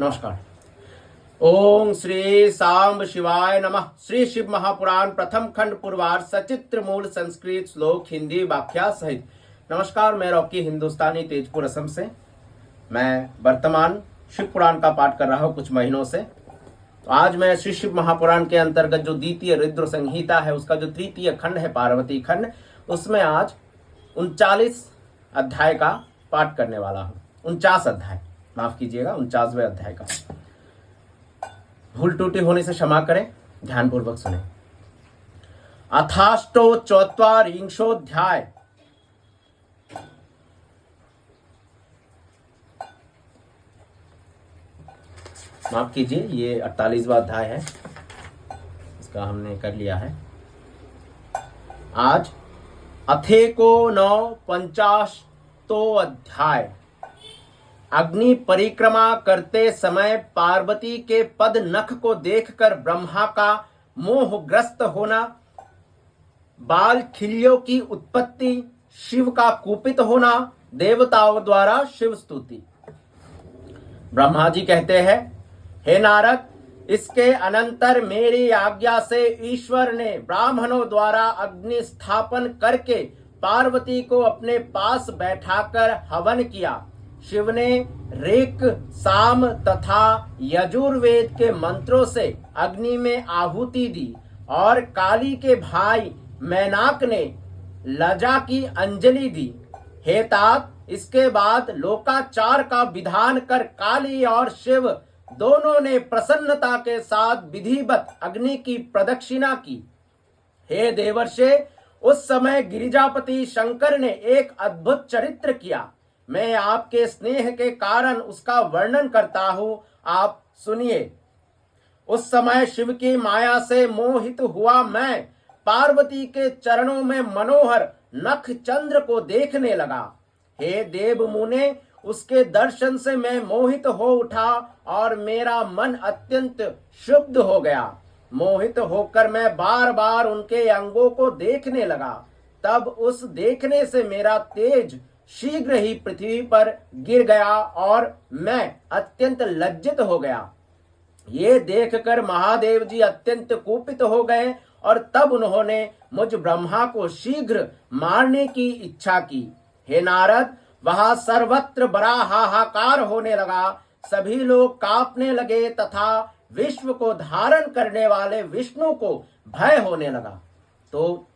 नमस्कार। ओम श्री सांब शिवाय नमः। श्री शिव महापुराण प्रथम खंड पूर्वार्ध सचित्र मूल संस्कृत श्लोक हिंदी व्याख्या सहित। नमस्कार, मैं रॉकी हिंदुस्तानी तेजपुर असम से। मैं वर्तमान शिव पुराण का पाठ कर रहा हूँ कुछ महीनों से। तो आज मैं श्री शिव महापुराण के अंतर्गत जो द्वितीय रुद्र संहिता है उसका जो तृतीय खंड है पार्वती खंड, उसमें आज 39 अध्याय का पाठ करने वाला हूँ। 49 अध्याय, माफ कीजिएगा, 49वें अध्याय का। भूल टूटी होने से क्षमा करें, ध्यानपूर्वक सुने। अथाष्टो चौत्वारिंशोऽध्याय। माफ कीजिए, ये 48वां अध्याय है, इसका हमने कर लिया है। आज अथेको 49 अध्याय। अग्नि परिक्रमा करते समय पार्वती के पद नख को देखकर ब्रह्मा का मोहग्रस्त होना, बाल खिल्यों की उत्पत्ति, शिव का कुपित होना, देवताओं द्वारा शिव स्तुति। ब्रह्मा जी कहते हैं, हे नारद, इसके अनंतर मेरी आज्ञा से ईश्वर ने ब्राह्मणों द्वारा अग्नि स्थापन करके पार्वती को अपने पास बैठाकर हवन किया। शिव ने ऋक, साम तथा यजुर्वेद के मंत्रों से अग्नि में आहुति दी और काली के भाई मैनाक ने लजा की अंजलि दी। हे तात, इसके बाद लोकाचार का विधान कर काली और शिव दोनों ने प्रसन्नता के साथ विधिवत अग्नि की प्रदक्षिणा की। हे देवर्षे, उस समय गिरिजापति शंकर ने एक अद्भुत चरित्र किया। मैं आपके स्नेह के कारण उसका वर्णन करता हूं, आप सुनिए। उस समय शिव की माया से मोहित हुआ मैं पार्वती के चरणों में मनोहर नख चंद्र को देखने लगा। हे देव मुने, उसके दर्शन से मैं मोहित हो उठा और मेरा मन अत्यंत शुद्ध हो गया। मोहित होकर मैं बार बार उनके अंगों को देखने लगा। तब उस देखने से मेरा तेज शीघ्र ही पृथ्वी पर गिर गया और मैं अत्यंत लज्जित हो गया। ये देखकर महादेव जी अत्यंत कुपित हो गए और तब उन्होंने मुझ ब्रह्मा को शीघ्र मारने की इच्छा की। हे नारद, वहां सर्वत्र बड़ा हाहाकार होने लगा। सभी लोग कांपने लगे तथा विश्व को धारण करने वाले विष्णु को भय होने लगा। तो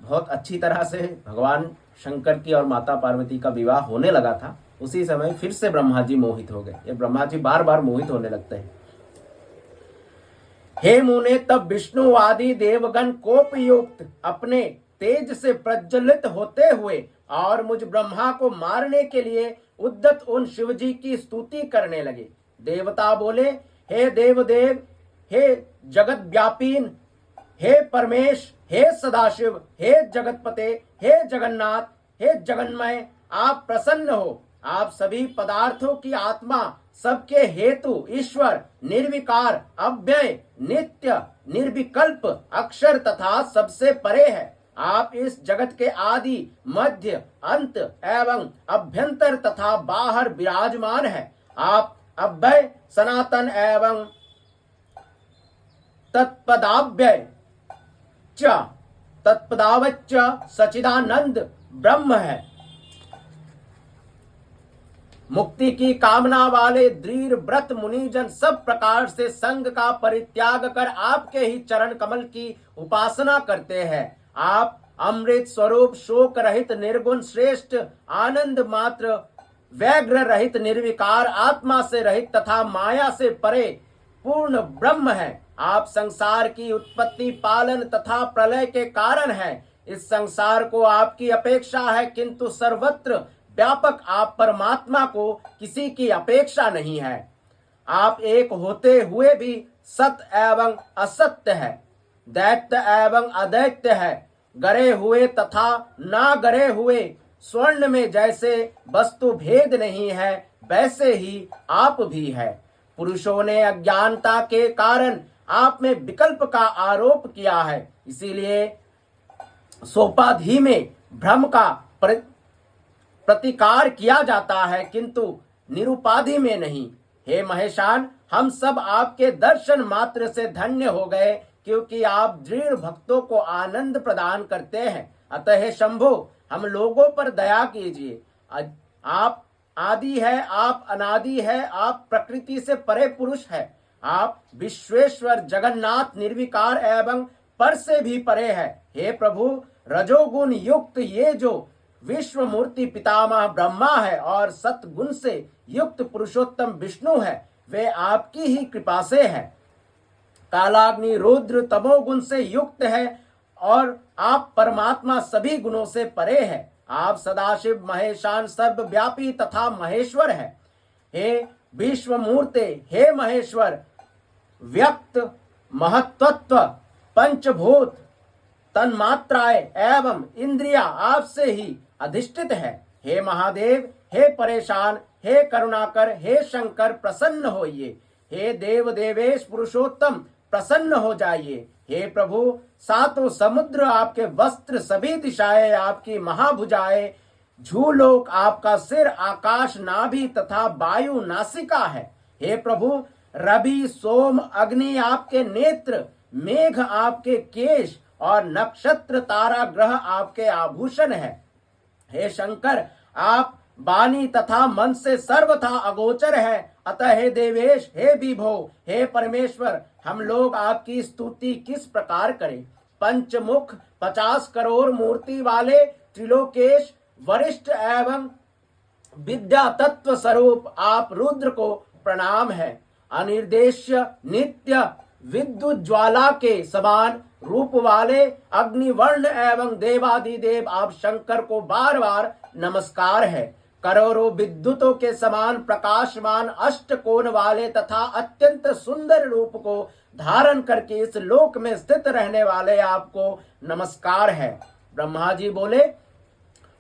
बहुत अच्छी तरह से भगवान शंकर की और माता पार्वती का विवाह होने लगा था। उसी समय फिर से ब्रह्मा जी मोहित हो गए। ये ब्रह्मा जी बार बार मोहित होने लगते हैं। हे मुने, तब विष्णु आदि देवगण कोपयुक्त अपने तेज से प्रज्वलित होते हुए और मुझ ब्रह्मा को मारने के लिए उद्यत उन शिवजी की स्तुति करने लगे। देवता बोले, हे देवदेव, हे जगत व्यापीन, हे परमेश, हे सदाशिव, हे जगतपते, हे जगन्नाथ, हे जगन्मय, आप प्रसन्न हो। आप सभी पदार्थों की आत्मा, सबके हेतु ईश्वर, निर्विकार, अव्यय, नित्य, निर्विकल्प, अक्षर तथा सबसे परे है। आप इस जगत के आदि, मध्य, अंत एवं अभ्यंतर तथा बाहर विराजमान है। आप अव्यय, सनातन एवं तत्पदाव्यय तत्पदावच्च सचिदानंद ब्रह्म है। मुक्ति की कामना वाले दृढ़ व्रत मुनिजन सब प्रकार से संग का परित्याग कर आपके ही चरण कमल की उपासना करते हैं। आप अमृत स्वरूप, शोक रहित, निर्गुण, श्रेष्ठ, आनंद मात्र, व्यग्र रहित, निर्विकार, आत्मा से रहित तथा माया से परे पूर्ण ब्रह्म है। आप संसार की उत्पत्ति, पालन तथा प्रलय के कारण हैं। इस संसार को आपकी अपेक्षा है, किंतु सर्वत्र व्यापक आप परमात्मा को किसी की अपेक्षा नहीं है। आप एक होते हुए भी सत्य एवं असत्य है, दैत्य एवं अदैत्य है, गरे हुए तथा ना गरे हुए। स्वर्ण में जैसे वस्तु भेद नहीं है, वैसे ही आप भी है। पुरुषों ने अज्ञानता के कारण आप में विकल्प का आरोप किया है, इसीलिए सोपाधि में भ्रम का प्रतिकार किया जाता है, किंतु निरुपाधि में नहीं। हे महेशान, हम सब आपके दर्शन मात्र से धन्य हो गए, क्योंकि आप दृढ़ भक्तों को आनंद प्रदान करते हैं। अतः हे शंभो, हम लोगों पर दया कीजिए। आप आदि है, आप अनादि है, आप प्रकृति से परे पुरुष है, आप विश्वेश्वर जगन्नाथ निर्विकार एवं पर से भी परे है। हे प्रभु, रजोगुण युक्त ये जो विश्व मूर्ति पितामह ब्रह्मा है और सतगुण से युक्त पुरुषोत्तम विष्णु है, वे आपकी ही कृपा से है। कालाग्नि रुद्र तमोगुण से युक्त है और आप परमात्मा सभी गुणों से परे है। आप सदाशिव महेशान सर्वव्यापी तथा महेश्वर है। हे विश्व मूर्ते, हे महेश्वर, व्यक्त महत्वत्व पंचभूत तन्मात्राएं एवं इंद्रिया आपसे ही अधिष्ठित है। हे महादेव, हे परेशान, हे करुणाकर, हे शंकर, प्रसन्न होइए। हे देव देवेश पुरुषोत्तम, प्रसन्न हो जाइए। हे प्रभु, सातों समुद्र आपके वस्त्र, सभी दिशाएं आपकी महाभुजाएं, झूलोक आपका सिर, आकाश नाभि तथा वायु नासिका है। हे प्रभु, रवि सोम अग्नि आपके नेत्र, मेघ आपके केश और नक्षत्र तारा ग्रह आपके आभूषण है। हे शंकर, आप वाणी तथा मन से सर्वथा अगोचर है। अतः हे देवेश, हे विभो, हे परमेश्वर, हम लोग आपकी स्तुति किस प्रकार करें। पंचमुख 50 करोड़ मूर्ति वाले त्रिलोकेश वरिष्ठ एवं विद्या तत्व स्वरूप आप रुद्र को प्रणाम है। अनिर्देश्य नित्य विद्युत ज्वाला के समान रूप वाले अग्निवर्ण एवं देवादिदेव आप शंकर को बार बार नमस्कार है। करोड़ों विद्युतों के समान प्रकाशमान अष्ट कोण वाले तथा अत्यंत सुंदर रूप को धारण करके इस लोक में स्थित रहने वाले आपको नमस्कार है। ब्रह्मा जी बोले,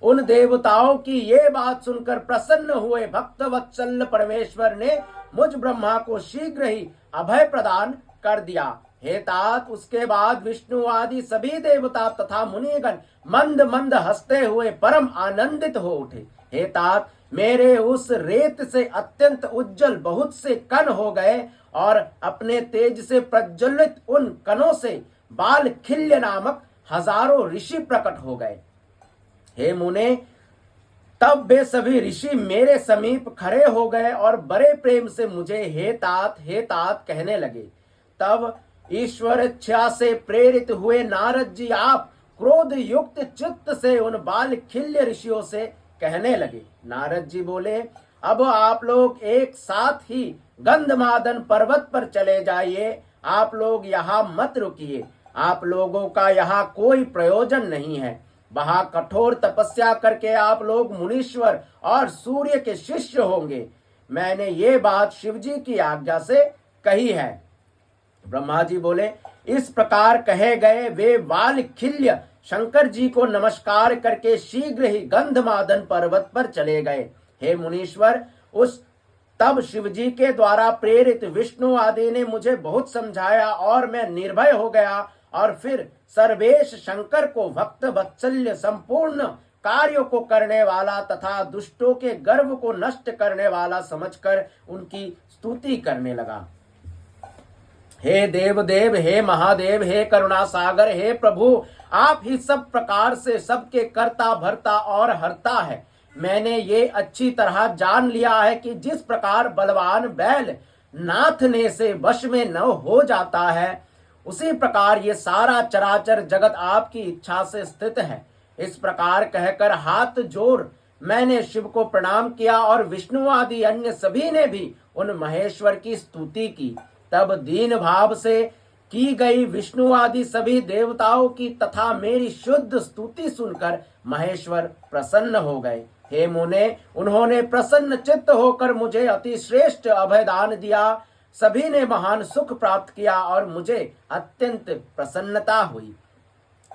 उन देवताओं की ये बात सुनकर प्रसन्न हुए भक्त वत्सल परमेश्वर ने मुझ ब्रह्मा को शीघ्र ही अभय प्रदान कर दिया। हे तात, उसके बाद विष्णु आदि सभी देवता तथा मुनिगण मंद मंद हंसते हुए परम आनंदित हो उठे। हे तात, मेरे उस रेत से अत्यंत उज्जवल बहुत से कण हो गए और अपने तेज से प्रज्वलित उन कणों से बाल खिल्य नामक हजारों ऋषि प्रकट हो गए। हे मुने, तब वे सभी ऋषि मेरे समीप खड़े हो गए और बड़े प्रेम से मुझे हे तात कहने लगे। तब ईश्वर इच्छा से प्रेरित हुए नारद जी आप क्रोध युक्त चित्त से उन बाल खिल्य ऋषियों से कहने लगे। नारद जी बोले, अब आप लोग एक साथ ही गंधमादन पर्वत पर चले जाइए। आप लोग यहाँ मत रुकिए, आप लोगों का यहाँ कोई प्रयोजन नहीं है। वहां कठोर तपस्या करके आप लोग मुनीश्वर और सूर्य के शिष्य होंगे। मैंने ये बात शिवजी की आज्ञा से कही है। ब्रह्मा जी बोले, इस प्रकार कहे गए वे वालखिल्य शंकर जी को नमस्कार करके शीघ्र ही गंधमादन पर्वत पर चले गए। हे मुनीश्वर, उस तब शिवजी के द्वारा प्रेरित विष्णु आदि ने मुझे बहुत समझाया और मैं निर्भय हो गया और फिर सर्वेश शंकर को भक्त वत्सल्य संपूर्ण कार्यों को करने वाला तथा दुष्टों के गर्व को नष्ट करने वाला समझकर उनकी स्तुति करने लगा। हे देवदेव, हे महादेव, हे करुणा सागर, हे प्रभु, आप ही सब प्रकार से सबके कर्ता भरता और हरता है। मैंने ये अच्छी तरह जान लिया है कि जिस प्रकार बलवान बैल नाथने से वश में न हो जाता है, उसी प्रकार ये सारा चराचर जगत आपकी इच्छा से स्थित है। इस प्रकार कहकर हाथ जोड़ मैंने शिव को प्रणाम किया और विष्णु आदि अन्य सभी ने भी उन महेश्वर की स्तुति की। तब दीन भाव से की गई विष्णु आदि सभी देवताओं की तथा मेरी शुद्ध स्तुति सुनकर महेश्वर प्रसन्न हो गए। हे मुने, उन्होंने प्रसन्न चित्त होकर मुझे अति श्रेष्ठ अभयदान दिया। सभी ने महान सुख प्राप्त किया और मुझे अत्यंत प्रसन्नता हुई।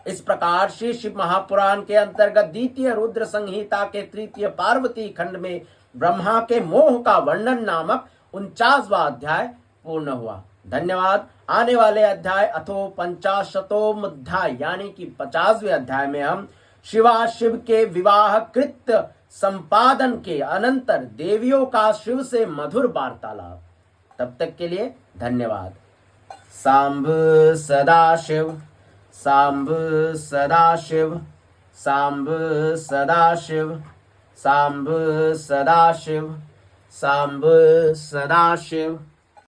इस प्रकार श्री शिव महापुराण के अंतर्गत द्वितीय रुद्र संहिता के तृतीय पार्वती खंड में ब्रह्मा के मोह का वर्णन नामक 49वां अध्याय पूर्ण हुआ। धन्यवाद। आने वाले अध्याय अथो 50वां अध्याय यानी कि 50वें अध्याय में हम शिवा शिव के विवाह कृत संपादन के अनंतर देवियों का शिव से मधुर वार्तालाप तब तक के लिए धन्यवाद। सांब सदाशिव, सांब सदाशिव, सांब सदाशिव, सांब सदाशिव, सांब सदाशिव।